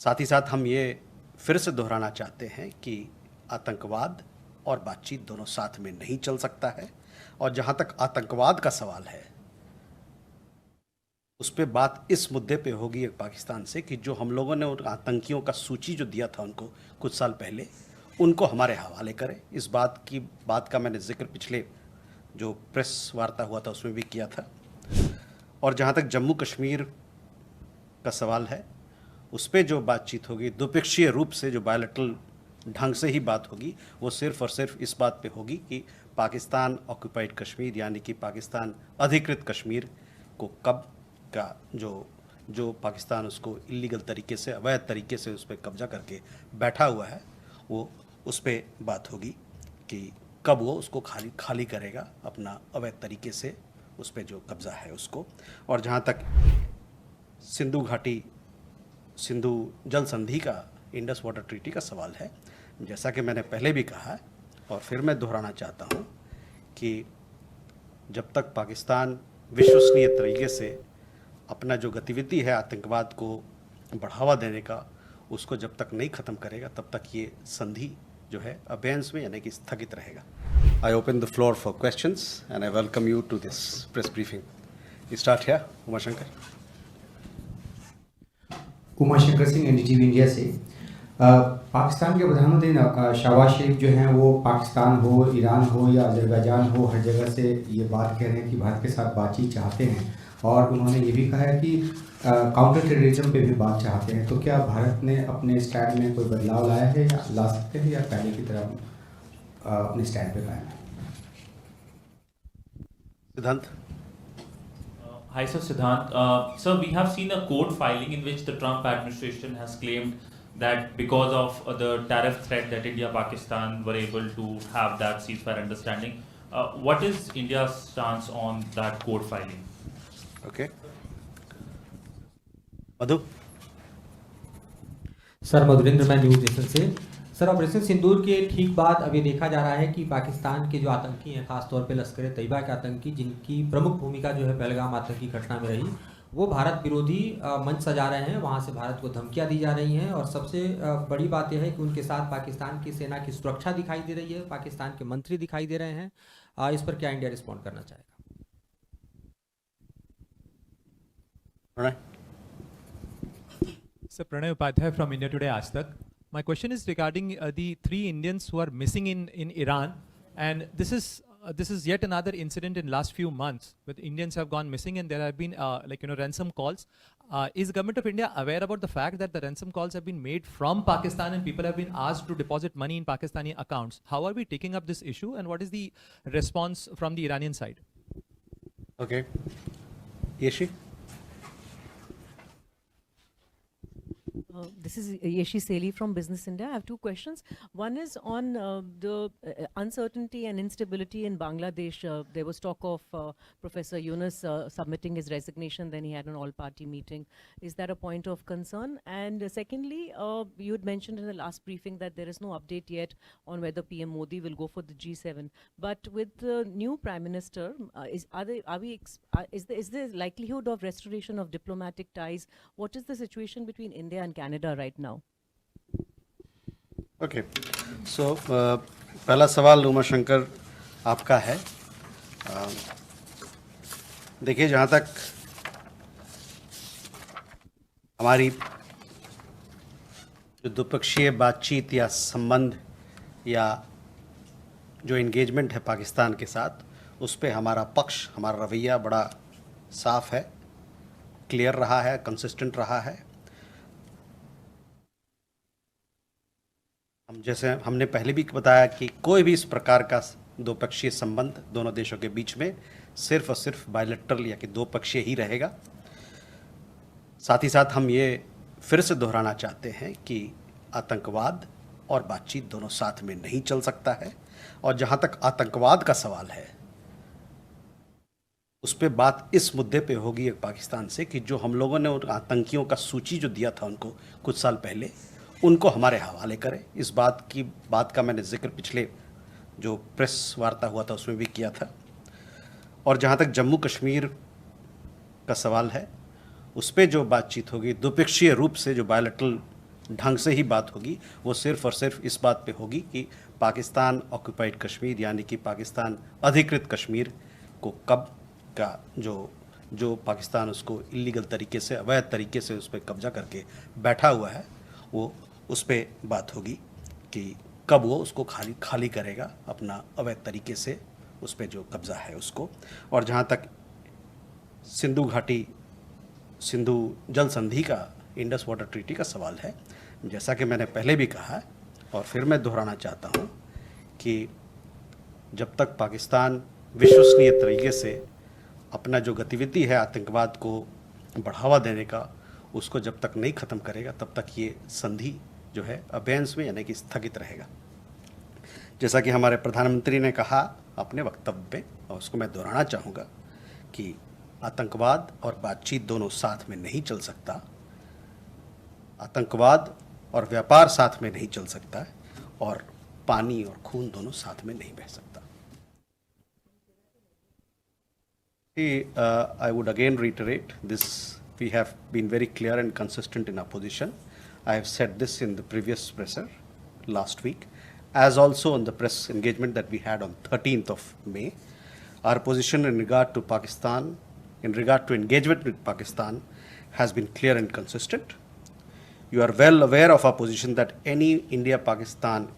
साथ ही साथ हम ये फिर से दोहराना चाहते हैं कि आतंकवाद और बातचीत दोनों साथ में नहीं चल सकता है। और जहाँ तक आतंकवाद का सवाल है, उस पर बात इस मुद्दे पे होगी एक पाकिस्तान से कि जो हम लोगों ने उन आतंकियों का सूची जो दिया था उनको कुछ साल पहले, उनको हमारे हवाले करें। इस बात का मैंने जिक्र पिछले जो प्रेस वार्ता हुआ था उसमें भी किया था। और जहाँ तक जम्मू कश्मीर का सवाल है, उस पर जो बातचीत होगी द्विपक्षीय रूप से, जो बायलैटरल ढंग से ही बात होगी, वो सिर्फ और सिर्फ इस बात पे होगी कि पाकिस्तान ऑक्यूपाइड कश्मीर यानी कि पाकिस्तान अधिकृत कश्मीर को कब का जो पाकिस्तान उसको इलीगल तरीके से, अवैध तरीके से उस पर कब्जा करके बैठा हुआ है, वो उस पर बात होगी कि कब वो उसको खाली करेगा अपना अवैध तरीके से उस पर जो कब्ज़ा है उसको। और जहाँ तक सिंधु जल संधि का, इंडस वाटर ट्रीटी का सवाल है, जैसा कि मैंने पहले भी कहा और फिर मैं दोहराना चाहता हूँ कि जब तक पाकिस्तान विश्वसनीय तरीके से अपना जो गतिविधि है आतंकवाद को बढ़ावा देने का, उसको जब तक नहीं ख़त्म करेगा, तब तक ये संधि जो है अबेंस में यानी कि स्थगित रहेगा। I open the floor for questions and I welcome you to this press briefing. Start here, Umashankar. Umashankar Singh, NDTV India से। पाकिस्तान के प्रधानमंत्री शहबाज शरीफ जो हैं वो पाकिस्तान हो, ईरान हो या अजरबैजान हो, हर जगह से ये बात कह रहे हैं कि भारत के साथ बातचीत चाहते हैं। और उन्होंने ये भी कहा है कि काउंटर टेररिज्म पे भी बात चाहते हैं। तो क्या भारत ने अपने स्टैंड में कोई बदलाव लाया है या ला सकते हैं, या पहले की तरह अपने स्टैंड पे कायम है? सिद्धांत। Hi, sir, Siddhant. Sir, we have seen a court filing in which the Trump administration has claimed that because of the tariff threat that India, Pakistan were able to have that ceasefire understanding. What is India's stance on that court filing? Okay. Madhu. Sir, Madhurendra, मैं news nation से। Sir, operation सिंदूर के ठीक बाद अब ये देखा जा रहा है कि पाकिस्तान के जो आतंकी हैं, खासतौर पे लश्कर तैयबा के आतंकी, जिनकी प्रमुख भूमिका जो है पहलगाम आतंकी घटना में रही, वो भारत विरोधी मंच सजा रहे हैं। वहाँ से भारत को धमकियाँ दी जा रही हैं और सबसे बड़ी बात यह है कि उनके साथ पाकिस्तान की सेना की सुरक्षा दिखाई दे रही है, पाकिस्तान के मंत्री दिखाई दे रहे हैं। इस पर क्या इंडिया रिस्पॉन्ड करना चाहेगा? Sir, Pranay Upadhyay from India Today Aaj Tak. My question is regarding the 3 Indians who are missing in Iran, and this is yet another incident in last few months with Indians have gone missing, and there have been ransom calls. Is government of India aware about the fact that the ransom calls have been made from Pakistan and people have been asked to deposit money in Pakistani accounts? How are we taking up this issue, and what is the response from the Iranian side? Okay. Yeshi. This is Yeshi Seli from Business India. I have 2 questions. One is on the uncertainty and instability in Bangladesh. There was talk of Professor Yunus submitting his resignation, then he had an all-party meeting. Is that a point of concern? And secondly, you had mentioned in the last briefing that there is no update yet on whether PM Modi will go for the G7. But with the new Prime Minister, is there likelihood of restoration of diplomatic ties? What is the situation between India and Canada right now? Okay. So पहला सवाल उमाशंकर आपका है। देखिए, जहाँ तक हमारी जो द्विपक्षीय बातचीत या संबंध या जो एंगेजमेंट है पाकिस्तान के साथ, उस पे हमारा पक्ष, हमारा रवैया बड़ा साफ है, क्लियर रहा है, कंसिस्टेंट रहा है। जैसे हमने पहले भी बताया कि कोई भी इस प्रकार का द्विपक्षीय संबंध दोनों देशों के बीच में सिर्फ और सिर्फ बायलैटरल या कि दो पक्षीय ही रहेगा। साथ ही साथ हम ये फिर से दोहराना चाहते हैं कि आतंकवाद और बातचीत दोनों साथ में नहीं चल सकता है। और जहाँ तक आतंकवाद का सवाल है, उस पर बात इस मुद्दे पे होगी एक पाकिस्तान से कि जो हम लोगों ने उन आतंकियों का सूची जो दिया था उनको कुछ साल पहले, उनको हमारे हवाले करें। इस बात का मैंने जिक्र पिछले जो प्रेस वार्ता हुआ था उसमें भी किया था। और जहाँ तक जम्मू कश्मीर का सवाल है, उस पर जो बातचीत होगी द्विपक्षीय रूप से, जो बायलैटरल ढंग से ही बात होगी, वो सिर्फ और सिर्फ इस बात पे होगी कि पाकिस्तान ऑक्यूपाइड कश्मीर यानी कि पाकिस्तान अधिकृत कश्मीर को कब का जो पाकिस्तान उसको इलीगल तरीके से, अवैध तरीके से उस पर कब्जा करके बैठा हुआ है, वो उस पर बात होगी कि कब वो उसको खाली करेगा अपना अवैध तरीके से उस पर जो कब्ज़ा है उसको। और जहाँ तक सिंधु जल संधि का, इंडस वाटर ट्रीटी का सवाल है, जैसा कि मैंने पहले भी कहा है और फिर मैं दोहराना चाहता हूँ कि जब तक पाकिस्तान विश्वसनीय तरीके से अपना जो गतिविधि है आतंकवाद को बढ़ावा देने का, उसको जब तक नहीं ख़त्म करेगा तब तक ये संधि जो है अबेंस में यानी कि स्थगित रहेगा। जैसा कि हमारे प्रधानमंत्री ने कहा अपने वक्तव्य में, और उसको मैं दोहराना चाहूँगा कि आतंकवाद और बातचीत दोनों साथ में नहीं चल सकता, आतंकवाद और व्यापार साथ में नहीं चल सकता है, और पानी और खून दोनों साथ में नहीं बह सकता। I would again reiterate this. We have been very clear and consistent in our position. I have said this in the previous presser last week, as also on the press engagement that we had on 13th of May. Our position in regard to Pakistan, in regard to engagement with Pakistan, has been clear and consistent. You are well aware of our position that any India-Pakistan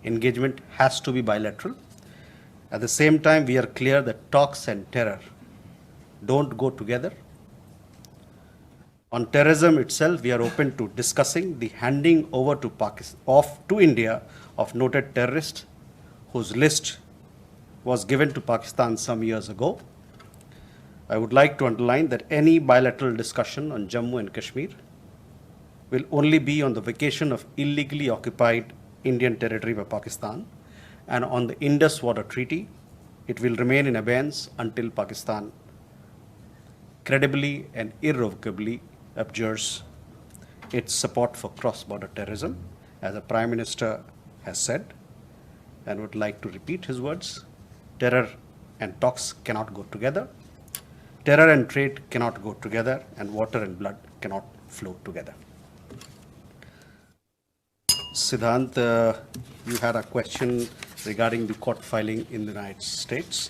engagement has to be bilateral. At the same time, we are clear that talks and terror don't go together. On terrorism itself, we are open to discussing the handing over to to India of noted terrorists whose list was given to Pakistan some years ago. I would like to underline that any bilateral discussion on Jammu and Kashmir will only be on the vacation of illegally occupied Indian territory by Pakistan, and on the Indus Water Treaty, it will remain in abeyance until Pakistan credibly and irrevocably abjures its support for cross-border terrorism, as the Prime Minister has said, and would like to repeat his words. Terror and talks cannot go together. Terror and trade cannot go together, and water and blood cannot flow together. Siddhant, you had a question regarding the court filing in the United States.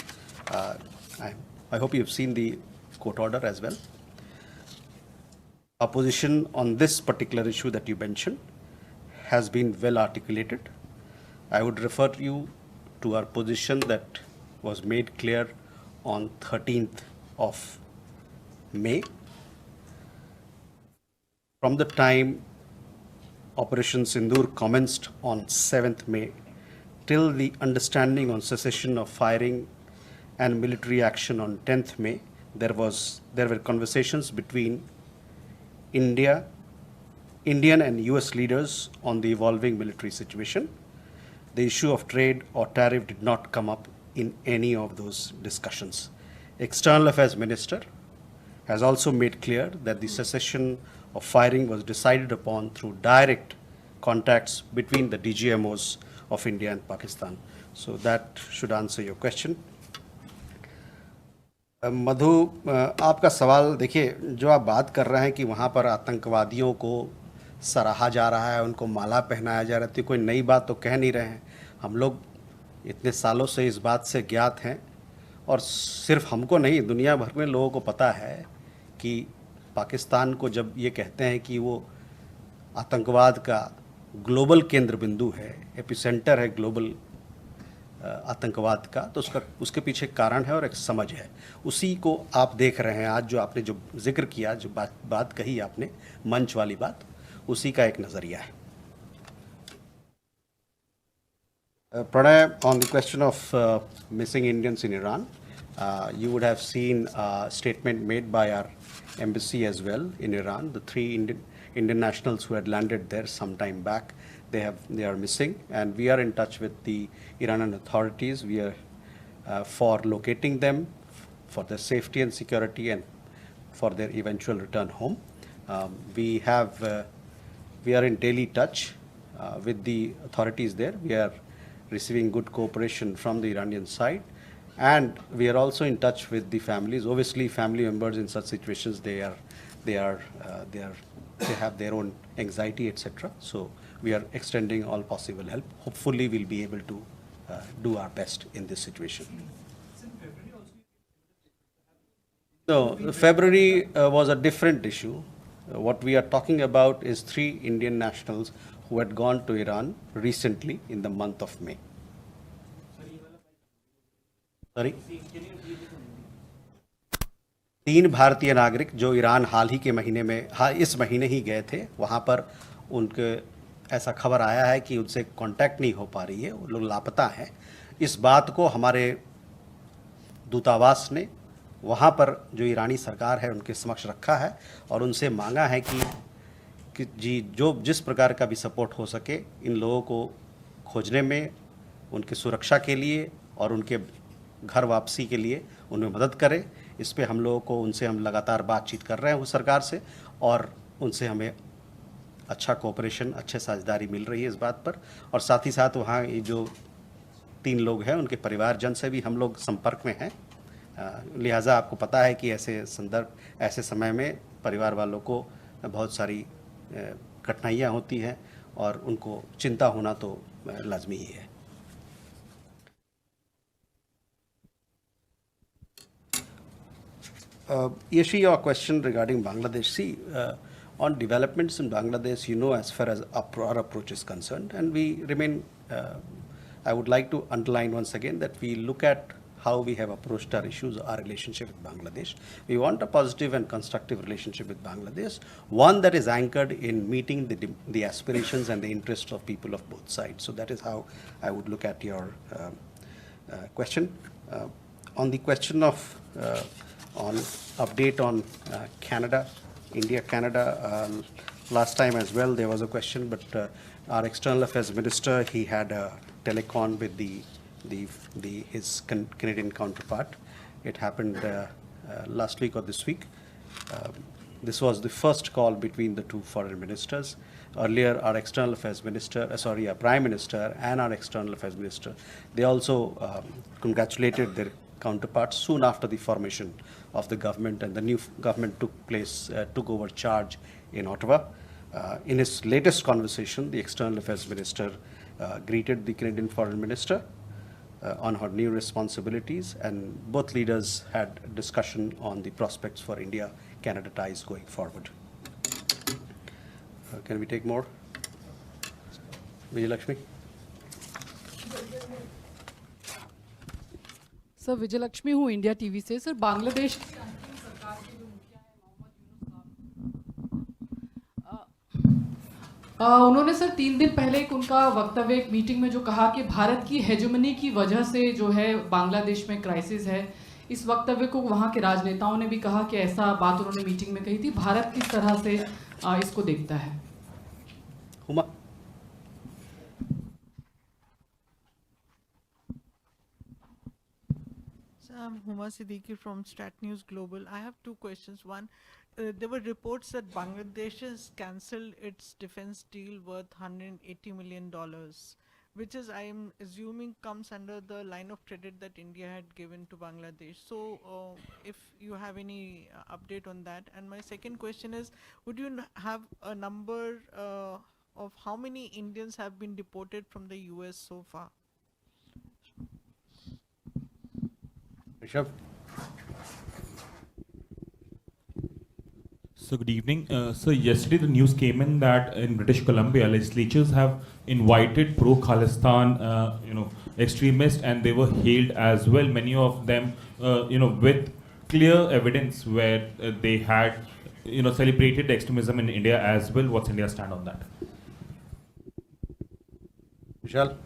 I hope you've seen the court order as well. Our position on this particular issue that you mentioned has been well articulated. I would refer you to our position that was made clear on 13th of May. From the time Operation Sindoor commenced on 7th May till the understanding on cessation of firing and military action on 10th May, there were conversations between Indian and US leaders on the evolving military situation. The issue of trade or tariff did not come up in any of those discussions. External Affairs Minister has also made clear that the cessation of firing was decided upon through direct contacts between the DGMOs of India and Pakistan. So that should answer your question. मधु, आपका सवाल देखिए, जो आप बात कर रहे हैं कि वहाँ पर आतंकवादियों को सराहा जा रहा है, उनको माला पहनाया जा रहा है, तो कोई नई बात तो कह नहीं रहे हैं। हम लोग इतने सालों से इस बात से ज्ञात हैं, और सिर्फ हमको नहीं, दुनिया भर में लोगों को पता है कि पाकिस्तान को जब ये कहते हैं कि वो आतंकवाद का ग्लोबल केंद्र बिंदु है, एपिसेंटर है ग्लोबल आतंकवाद का, तो उसके पीछे कारण है और एक समझ है। उसी को आप देख रहे हैं आज, जो आपने जो जिक्र किया, जो बात कही आपने, मंच वाली बात, उसी का एक नज़रिया है। Pranay, on the question of missing Indians in Iran, you would have seen a statement made by our embassy as well in Iran. The 3 Indian nationals who had landed there some time back, they are missing, and we are in touch with the Iranian authorities. We are for locating them, for their safety and security, and for their eventual return home. We are in daily touch with the authorities there. We are receiving good cooperation from the Iranian side, and we are also in touch with the families. Obviously, family members in such situations, they are they have their own anxiety, etc. So we are extending all possible help. Hopefully, we'll be able to do our best in this situation. No, February was a different issue. What we are talking about is 3 Indian nationals who had gone to Iran recently in the month of May. Sorry? 3 भारतीय नागरिक जो Iran हाल ही के महीने में इस महीने ही गए थे, वहाँ पर उनके ऐसा खबर आया है कि उनसे कांटेक्ट नहीं हो पा रही है, वो लोग लापता हैं। इस बात को हमारे दूतावास ने वहाँ पर जो ईरानी सरकार है उनके समक्ष रखा है और उनसे मांगा है कि जी जो जिस प्रकार का भी सपोर्ट हो सके इन लोगों को खोजने में, उनकी सुरक्षा के लिए और उनके घर वापसी के लिए उनमें मदद करें। इस पे हम लोगों को उनसे हम लगातार बातचीत कर रहे हैं उस सरकार से और उनसे हमें अच्छा कोऑपरेशन, अच्छे साझेदारी मिल रही है इस बात पर। और साथ ही साथ वहाँ ये जो 3 लोग हैं उनके परिवारजन से भी हम लोग संपर्क में हैं। लिहाजा आपको पता है कि ऐसे समय में परिवार वालों को बहुत सारी कठिनाइयाँ होती हैं और उनको चिंता होना तो लाजमी ही है। Yeshi, your question regarding Bangladesh. See, on developments in Bangladesh, as far as our approach is concerned, and we remain, I would like to underline once again that we look at how we have approached our issues, our relationship with Bangladesh. We want a positive and constructive relationship with Bangladesh, one that is anchored in meeting the aspirations and the interests of people of both sides. So that is how I would look at your question. On the question of on update on Canada, India-Canada, last time as well there was a question, but our External Affairs Minister, he had a telecon with his Canadian counterpart. It happened last week or this week. This was the first call between the 2 foreign ministers. Earlier, our External Affairs Minister, our Prime Minister and our External Affairs Minister, they also congratulated their counterparts soon after the formation of the government, and the new government took over charge in Ottawa. In his latest conversation, the External Affairs Minister greeted the Canadian Foreign Minister on her new responsibilities, and both leaders had a discussion on the prospects for India-Canada ties going forward. Can we take more? Vijay Lakshmi? Sir Vijay Lakshmi हूँ India TV से। Sir Bangladesh की अंतिम सरकार के जो मुखिया हैं मोहम्मद यूनुस साहब, उन्होंने सर 3 दिन पहले उनका वक्तव्य एक मीटिंग में जो कहा कि भारत की हेजेमनी की वजह से जो है बांग्लादेश में क्राइसिस है। इस वक्तव्य को वहाँ के राजनेताओं ने भी कहा कि ऐसा बात उन्होंने मीटिंग में कही थी। भारत किस तरह से इसको देखता है? Huma? I'm Huma Siddiqui from Stat News Global. I have 2 questions. One, there were reports that Bangladesh has cancelled its defense deal worth $180 million, which is, I am assuming, comes under the line of credit that India had given to Bangladesh. So, if you have any update on that. And my second question is, would you have a number of how many Indians have been deported from the US so far? Rishabh? So good evening. So yesterday the news came in that in British Columbia legislatures have invited pro-Khalistan extremists, and they were hailed as well. Many of them with clear evidence where they had celebrated extremism in India as well. What's India's stand on that? Vishal?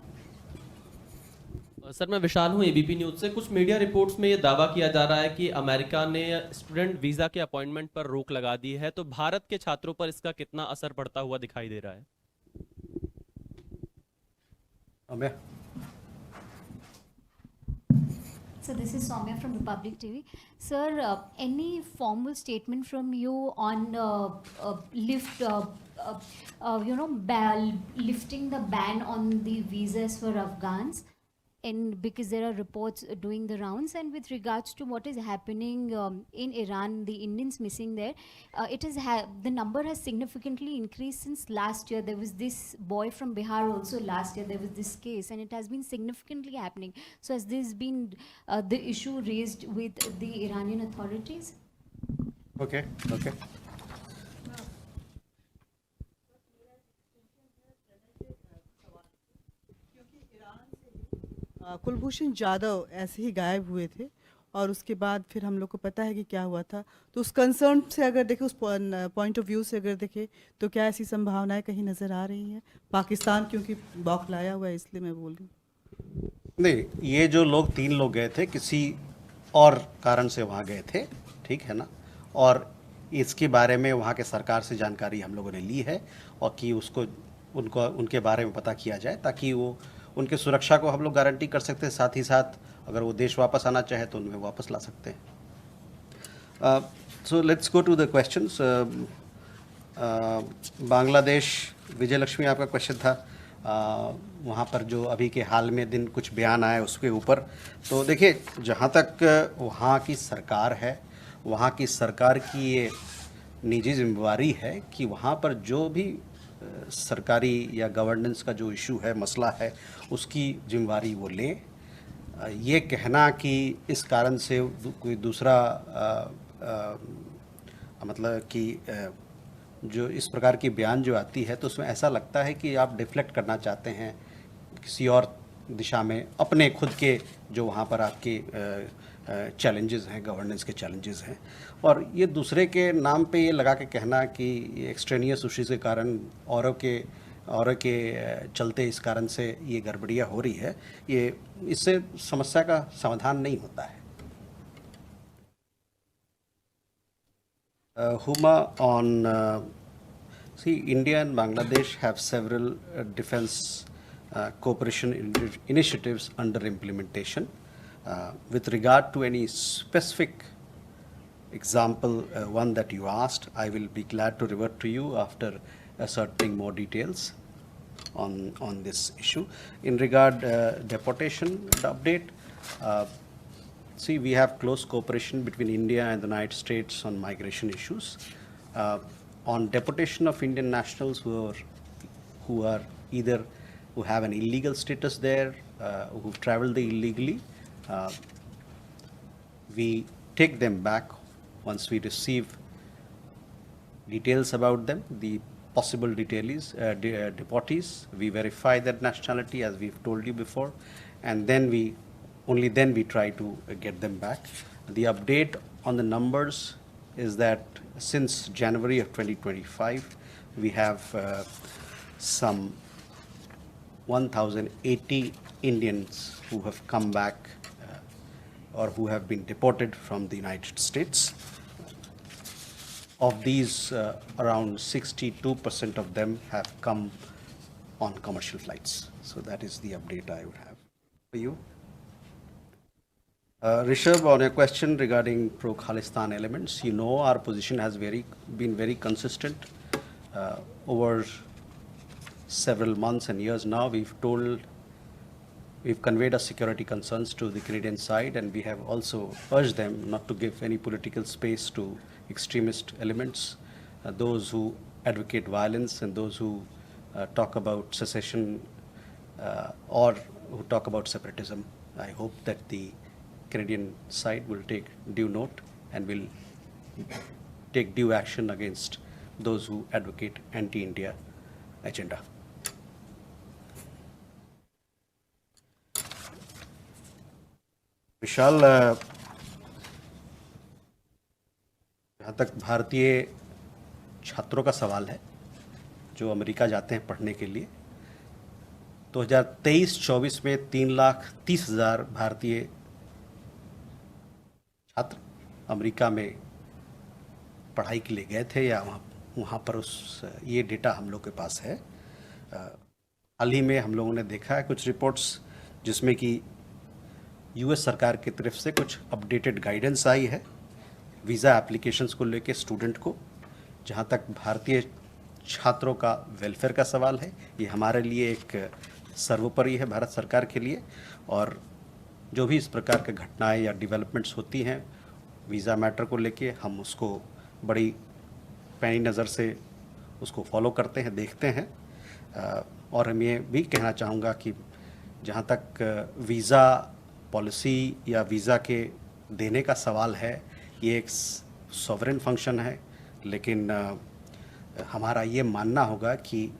Sir मैं विशाल हूँ ABP news से। कुछ media reports में ये दावा किया जा रहा है कि अमेरिका ने स्टूडेंट वीज़ा के अपॉइंटमेंट पर रोक लगा दी है, तो भारत के छात्रों पर इसका कितना असर पड़ता हुआ दिखाई दे रहा है? Soumya? So this is Soumya from Republic TV. Sir, any formal statement from you on lifting the ban on the visas for Afghans? and because there are reports doing the rounds, and with regards to what is happening in Iran, the Indians missing there, the number has significantly increased since last year. There was this boy from Bihar also last year. There was this case, and it has been significantly happening. So has this been the issue raised with the Iranian authorities? Okay. Kulbhushan Jadhav ऐसे ही गायब हुए थे और उसके बाद फिर हम लोग को पता है कि क्या हुआ था। तो उस कंसर्न से अगर देखें, उस पॉइंट ऑफ व्यू से अगर देखें, तो क्या ऐसी संभावनाएं कहीं नज़र आ रही हैं? पाकिस्तान क्योंकि बौखलाया हुआ है, इसलिए मैं बोल रही हूँ। नहीं, ये जो लोग 3 लोग गए थे किसी और कारण से वहाँ गए थे, ठीक है ना, और इसके बारे में वहाँ के सरकार से जानकारी हम लोगों ने ली है और कि उनके बारे में पता किया जाए ताकि वो उनके सुरक्षा को हम लोग गारंटी कर सकते हैं। साथ ही साथ अगर वो देश वापस आना चाहे तो उन्हें वापस ला सकते हैं। So let's go to the questions. Bangladesh, Vijay Lakshmi आपका क्वेश्चन था, वहाँ पर जो अभी के हाल में दिन कुछ बयान आए उसके ऊपर। तो देखिए, जहाँ तक वहाँ की सरकार है, वहाँ की सरकार की ये निजी जिम्मेवारी है कि वहाँ पर जो भी सरकारी या गवर्नेंस का जो इशू है, मसला है, उसकी जिम्मेवारी वो लें। ये कहना कि इस कारण से कोई दूसरा मतलब कि जो इस प्रकार की बयान जो आती है तो उसमें ऐसा लगता है कि आप डिफ्लेक्ट करना चाहते हैं किसी और दिशा में, अपने खुद के जो वहाँ पर आपके चैलेंजेस हैं, गवर्नेंस के चैलेंजेस हैं, और ये दूसरे के नाम पे ये लगा के कहना कि एक्सट्रेनियस इश्यूज के कारण औरों के चलते इस कारण से ये गड़बड़ियाँ हो रही है, ये इससे समस्या का समाधान नहीं होता है। Huma, on see, India and Bangladesh have several defense cooperation initiatives under implementation. With regard to any specific example, one that you asked, I will be glad to revert to you after ascertaining more details on this issue. In regard deportation update, see, we have close cooperation between India and the United States on migration issues. On deportation of Indian nationals who have an illegal status there, who've traveled there illegally, we take them back once we receive details about them, the possible deportees. We verify their nationality, as we've told you before, and then only then we try to get them back. The update on the numbers is that since January of 2025, we have some 1,080 Indians who have come back or who have been deported from the United States. Of these, around 62% of them have come on commercial flights. So that is the update I would have for you. Rishabh, on your question regarding pro-Khalistan elements, you know our position has been very consistent over several months and years now. We've conveyed our security concerns to the Canadian side, and we have also urged them not to give any political space to extremist elements, those who advocate violence and those who talk about secession or who talk about separatism. I hope that the Canadian side will take due note and will take due action against those who advocate anti-India agenda. विशाल, जहाँ तक भारतीय छात्रों का सवाल है जो America जाते हैं पढ़ने के लिए, 2023-24 में 3,30,000 भारतीय छात्र अमेरिका में पढ़ाई के लिए गए थे या वहाँ पर ये डेटा हम लोग के पास है। हाल ही में हम लोगों ने देखा है कुछ रिपोर्ट्स जिसमें कि यूएस सरकार की तरफ से कुछ अपडेटेड गाइडेंस आई है वीज़ा एप्लीकेशंस को लेके स्टूडेंट को। जहाँ तक भारतीय छात्रों का वेलफेयर का सवाल है, ये हमारे लिए एक सर्वोपरि है भारत सरकार के लिए, और जो भी इस प्रकार की घटनाएं या डेवलपमेंट्स होती हैं वीज़ा मैटर को लेके, हम उसको बड़ी पैनी नज़र से उसको फॉलो करते हैं, देखते हैं। और हम ये भी कहना चाहूँगा कि जहाँ तक वीज़ा पॉलिसी या वीज़ा के देने का सवाल है, ये एक सॉवरेन फंक्शन है, लेकिन हमारा ये मानना होगा कि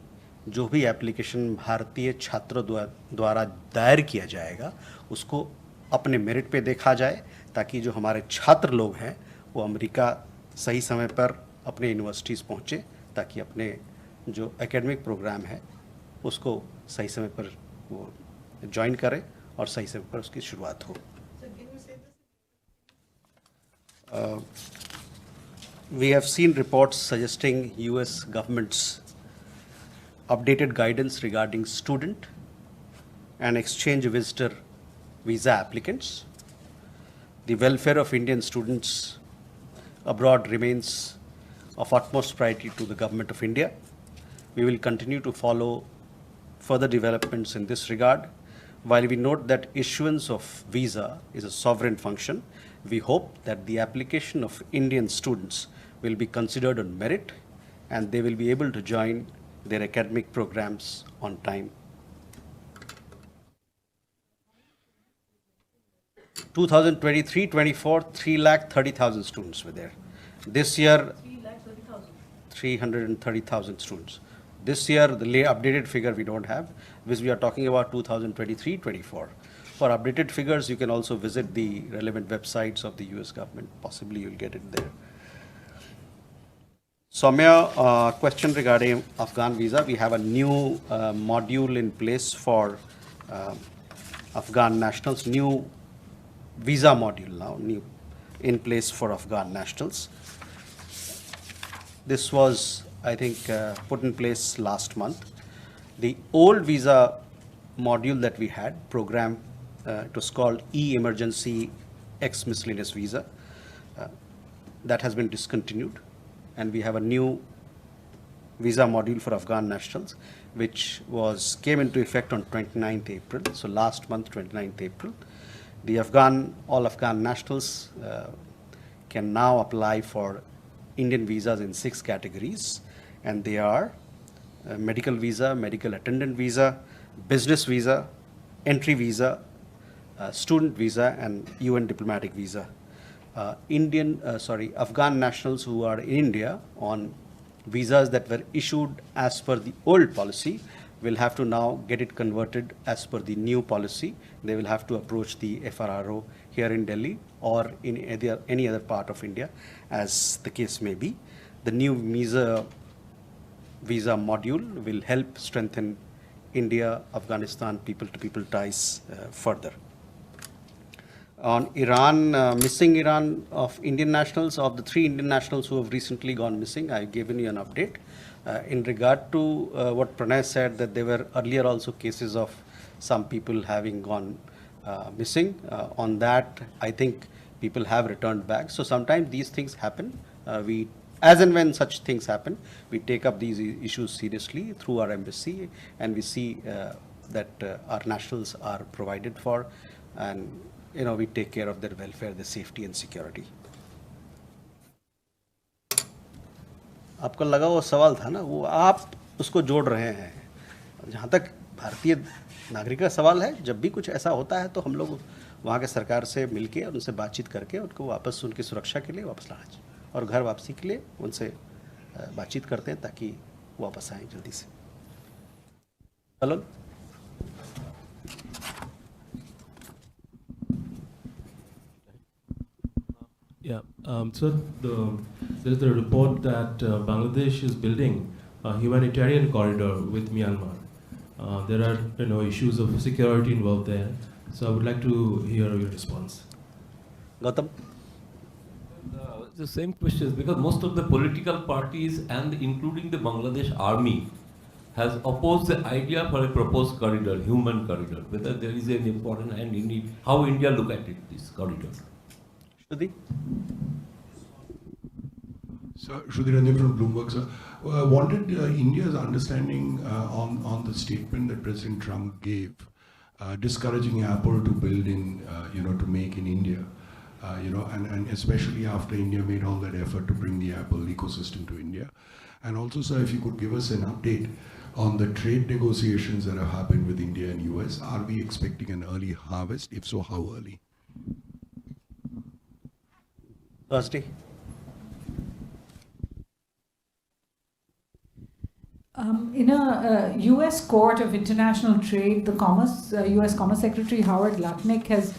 जो भी एप्लीकेशन भारतीय छात्रों द्वारा दायर किया जाएगा उसको अपने मेरिट पे देखा जाए, ताकि जो हमारे छात्र लोग हैं वो अमेरिका सही समय पर अपने यूनिवर्सिटीज़ पहुँचे, ताकि अपने जो एकेडमिक प्रोग्राम है उसको सही समय पर वो ज्वाइन करें और सही समय पर उसकी शुरुआत हो। We have seen reports suggesting US government's updated guidance regarding student and exchange visitor visa applicants. The welfare of Indian students abroad remains of utmost priority to the Government of India. We will continue to follow further developments in this regard. While we note that issuance of visa is a sovereign function, we hope that the application of Indian students will be considered on merit and they will be able to join their academic programs on time. 2023-24, 330,000 students were there. This year, 330,000 students. This year, the updated figure we don't have, because we are talking about 2023-24. For updated figures, you can also visit the relevant websites of the US government. Possibly you'll get it there. Soumya, question regarding Afghan visa. We have a new module in place for Afghan nationals, new visa module now, new in place for Afghan nationals. This was, I think, put in place last month. The old visa module that we had, program, it was called E-Emergency X Miscellaneous Visa. That has been discontinued, and we have a new visa module for Afghan nationals, which came into effect on 29th April. So last month, 29th April. The all Afghan nationals can now apply for Indian visas in 6 categories, and they are medical visa, medical attendant visa, business visa, entry visa, student visa, and UN diplomatic visa. Afghan nationals who are in India on visas that were issued as per the old policy will have to now get it converted as per the new policy. They will have to approach the FRRO here in Delhi or in any other part of India, as the case may be. The new visa module will help strengthen India-Afghanistan people-to-people ties further. On Iran, missing Iran of Indian nationals, of the 3 Indian nationals who have recently gone missing, I've given you an update. In regard to what Pranay said, that there were earlier also cases of some people having gone missing. On that, I think people have returned back. So sometimes these things happen. As and when such things happen, we take up these issues seriously through our embassy, and we see that our nationals are provided for, and we take care of their welfare, their safety and security. आपको लगा वो सवाल था ना, वो आप उसको जोड़ रहे हैं। जहाँ तक भारतीय नागरिक का सवाल है, जब भी कुछ ऐसा होता है तो हम लोग वहाँ के सरकार से मिलके और उनसे बातचीत करके उनको वापस उनकी सुरक्षा के लिए वापस लाना चाहिए, और घर वापसी के लिए उनसे बातचीत करते हैं ताकि वापस आएँ जल्दी से। Hello. Yeah, so there is a report that Bangladesh is building a humanitarian corridor with Myanmar. There are issues of security involved there. So I would like to hear your response. Gautam? The same question, because most of the political parties and including the Bangladesh army has opposed the idea for a proposed corridor, human corridor, whether there is an important and indeed how India look at it, this corridor. Shruti? Sir, Shruti Randhir from Bloomberg, sir. Wanted India's understanding on the statement that President Trump gave, discouraging Apple to build in, to make in India, and especially after India made all that effort to bring the Apple ecosystem to India. And also, sir, if you could give us an update on the trade negotiations that have happened with India and US. Are we expecting an early harvest? If so, how early? Thursday. In a U.S. Court of International Trade, the U.S. Commerce Secretary Howard Lutnick has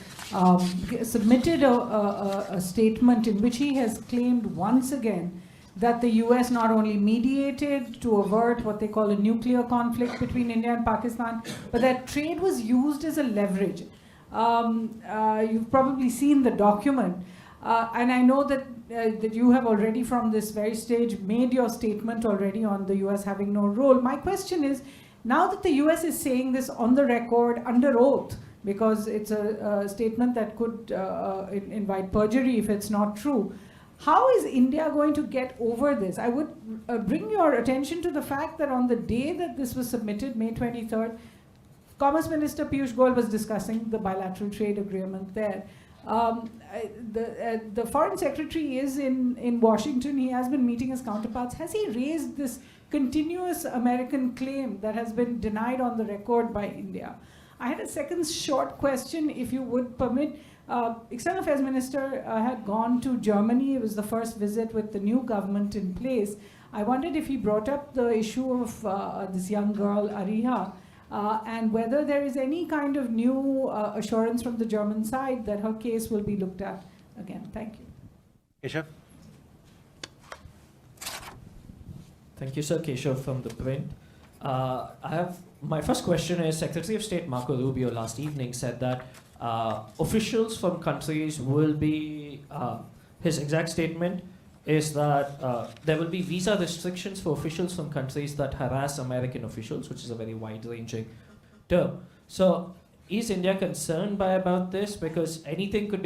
submitted a statement in which he has claimed once again that the U.S. not only mediated to avert what they call a nuclear conflict between India and Pakistan, but that trade was used as a leverage. You've probably seen the document, and I know that that you have already from this very stage made your statement already on the US having no role. My question is, now that the US is saying this on the record under oath, because it's a statement that could invite perjury if it's not true, how is India going to get over this? I would bring your attention to the fact that on the day that this was submitted, May 23rd, Commerce Minister Piyush Goyal was discussing the bilateral trade agreement there. The Foreign Secretary is in Washington. He has been meeting his counterparts. Has he raised this continuous American claim that has been denied on the record by India? I had a second short question, if you would permit. External Affairs Minister had gone to Germany. It was the first visit with the new government in place. I wondered if he brought up the issue of this young girl, Ariha, and whether there is any kind of new assurance from the German side that her case will be looked at again. Thank you. Keshav? Thank you, sir. Keshav from The Print. My first question is, Secretary of State Marco Rubio last evening said that officials from countries will be, his exact statement is that there will be visa restrictions for officials from countries that harass American officials, which is a very wide-ranging term. So is India concerned about this? Because anything could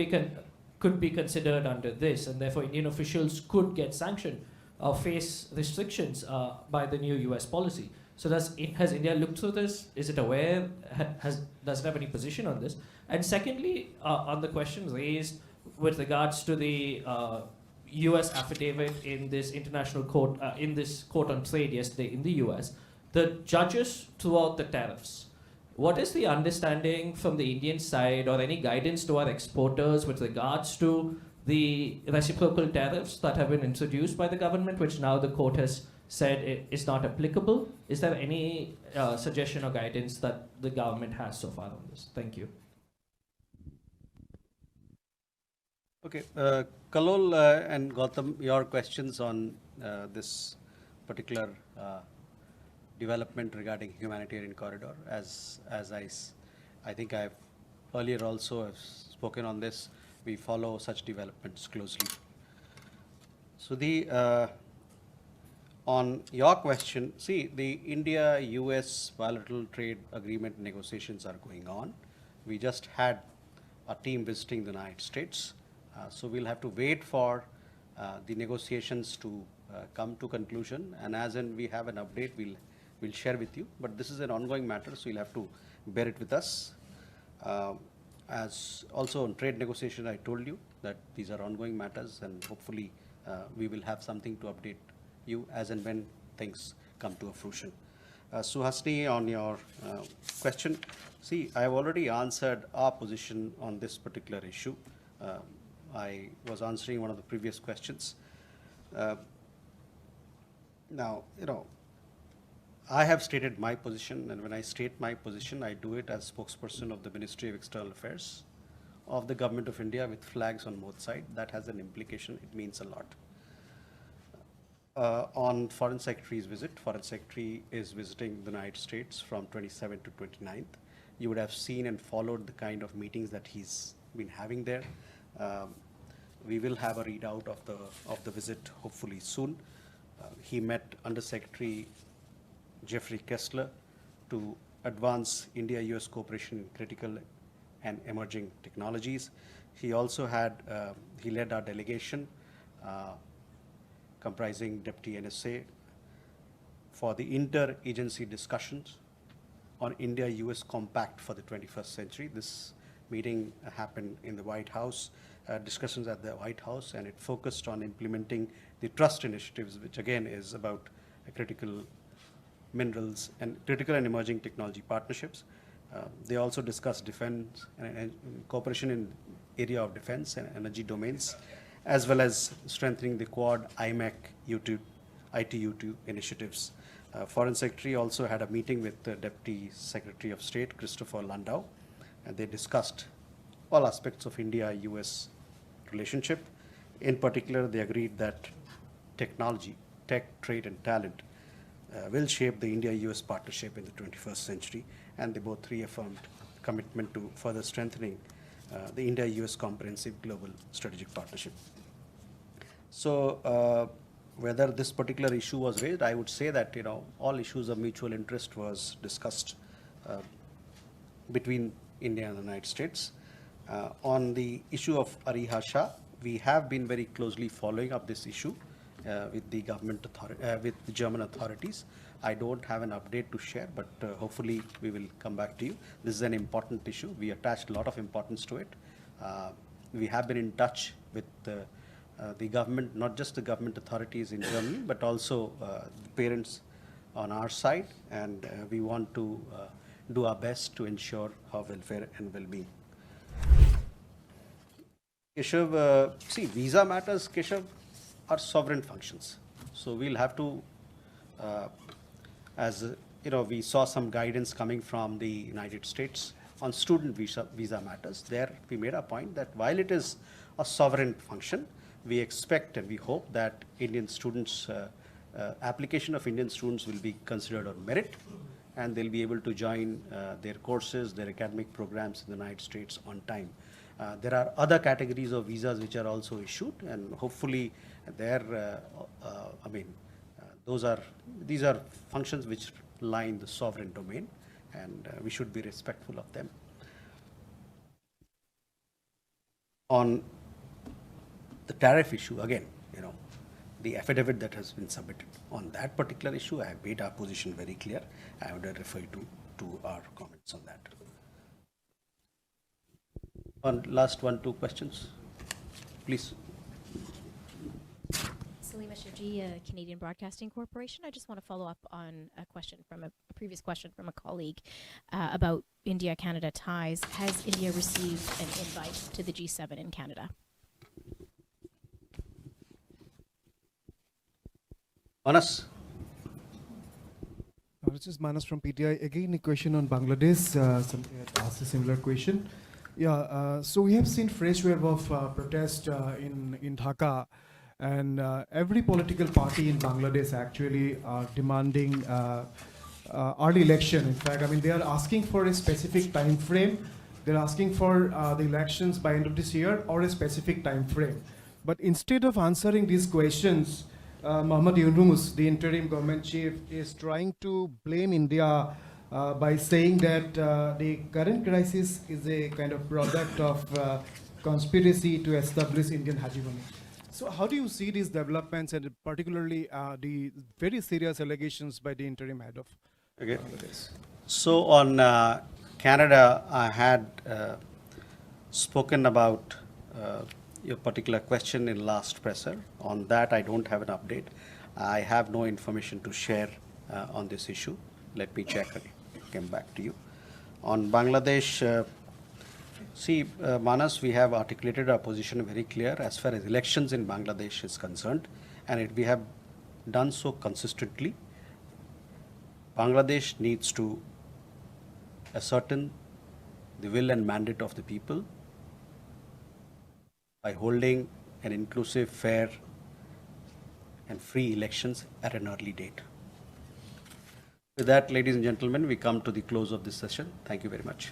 be considered under this, and therefore Indian officials could get sanctioned or face restrictions by the new US policy. So has India looked through this? Is it aware? Does it have any position on this? And secondly, on the question raised with regards to the US affidavit in this international court, in this court on trade yesterday in the US, the judges threw out the tariffs. What is the understanding from the Indian side or any guidance to our exporters with regards to the reciprocal tariffs that have been introduced by the government, which now the court has said is not applicable? Is there any suggestion or guidance that the government has so far on this? Thank you. Okay, Kalol and Gautam, your questions on this particular development regarding humanitarian corridor. As I think I've earlier also have spoken on this, we follow such developments closely. So on your question, see, the India-US bilateral trade agreement negotiations are going on. We just had a team visiting the United States. So we'll have to wait for the negotiations to come to conclusion, and as in we have an update, we'll share with you. But this is an ongoing matter, so you'll have to bear it with us. As also on trade negotiation, I told you that these are ongoing matters, and hopefully we will have something to update you as and when things come to a fruition. Suhasini, on your question, see, I have already answered our position on this particular issue. I was answering one of the previous questions. Now, I have stated my position, and when I state my position, I do it as spokesperson of the Ministry of External Affairs of the Government of India with flags on both sides. That has an implication. It means a lot. On Foreign Secretary's visit, Foreign Secretary is visiting the United States from 27th to 29th. You would have seen and followed the kind of meetings that he's been having there. We will have a readout of the visit hopefully soon. He met Under Secretary Jeffrey Kessler to advance India-US cooperation in critical and emerging technologies. He also he led our delegation comprising Deputy NSA, for the inter-agency discussions on India-US Compact for the 21st century. This meeting happened in the White House, discussions at the White House, and it focused on implementing the trust initiatives, which again is about critical minerals and critical and emerging technology partnerships. They also discussed defense and cooperation in area of defense and energy domains, as well as strengthening the Quad, IMEC, ITU2 initiatives. Foreign Secretary also had a meeting with the Deputy Secretary of State, Christopher Landau, and they discussed all aspects of India-US relationship. In particular, they agreed that technology, tech, trade, and talent will shape the India-US partnership in the 21st century, and they both reaffirmed commitment to further strengthening the India-US comprehensive global strategic partnership. So whether this particular issue was raised, I would say that all issues of mutual interest was discussed between India and the United States. On the issue of Ariha Shah, we have been very closely following up this issue with the with the German authorities. I don't have an update to share, but hopefully we will come back to you. This is an important issue. We attached a lot of importance to it. We have been in touch with the government, not just the government authorities in Germany, but also the parents on our side, and we want to do our best to ensure her welfare and well-being. Keshav, see, visa matters, Keshav, are sovereign functions. So we'll have to, we saw some guidance coming from the United States on student visa matters. There we made a point that while it is a sovereign function, we expect and we hope that Indian students, application of Indian students will be considered on merit, and they'll be able to join their courses, their academic programs in the United States on time. There are other categories of visas which are also issued, and hopefully these are functions which lie in the sovereign domain, and we should be respectful of them. On the tariff issue, again, the affidavit that has been submitted on that particular issue, I have made our position very clear. I would refer you to our comments on that. On last 2 questions, please. Salima Shivji, Canadian Broadcasting Corporation. I just want to follow up on a question from a previous question from a colleague about India-Canada ties. Has India received an invite to the G7 in Canada? Manas. This is Manas from PTI. Again, a question on Bangladesh. Asked a similar question. Yeah, so we have seen fresh wave of protest in Dhaka, and every political party in Bangladesh actually are demanding early election. In fact, they are asking for a specific time frame. They're asking for the elections by end of this year or a specific time frame. But instead of answering these questions, Mohammad Yunus, the interim government chief, is trying to blame India by saying that the current crisis is a kind of product of conspiracy to establish Indian hegemony. So how do you see these developments, and particularly the very serious allegations by the interim head of Bangladesh? So on Canada, I had spoken about your particular question in last presser. On that, I don't have an update. I have no information to share on this issue. Let me check and come back to you. On Bangladesh, Manas, we have articulated our position very clear as far as elections in Bangladesh is concerned, and we have done so consistently. Bangladesh needs to ascertain the will and mandate of the people by holding an inclusive, fair, and free elections at an early date. With that, ladies and gentlemen, we come to the close of this session. Thank you very much.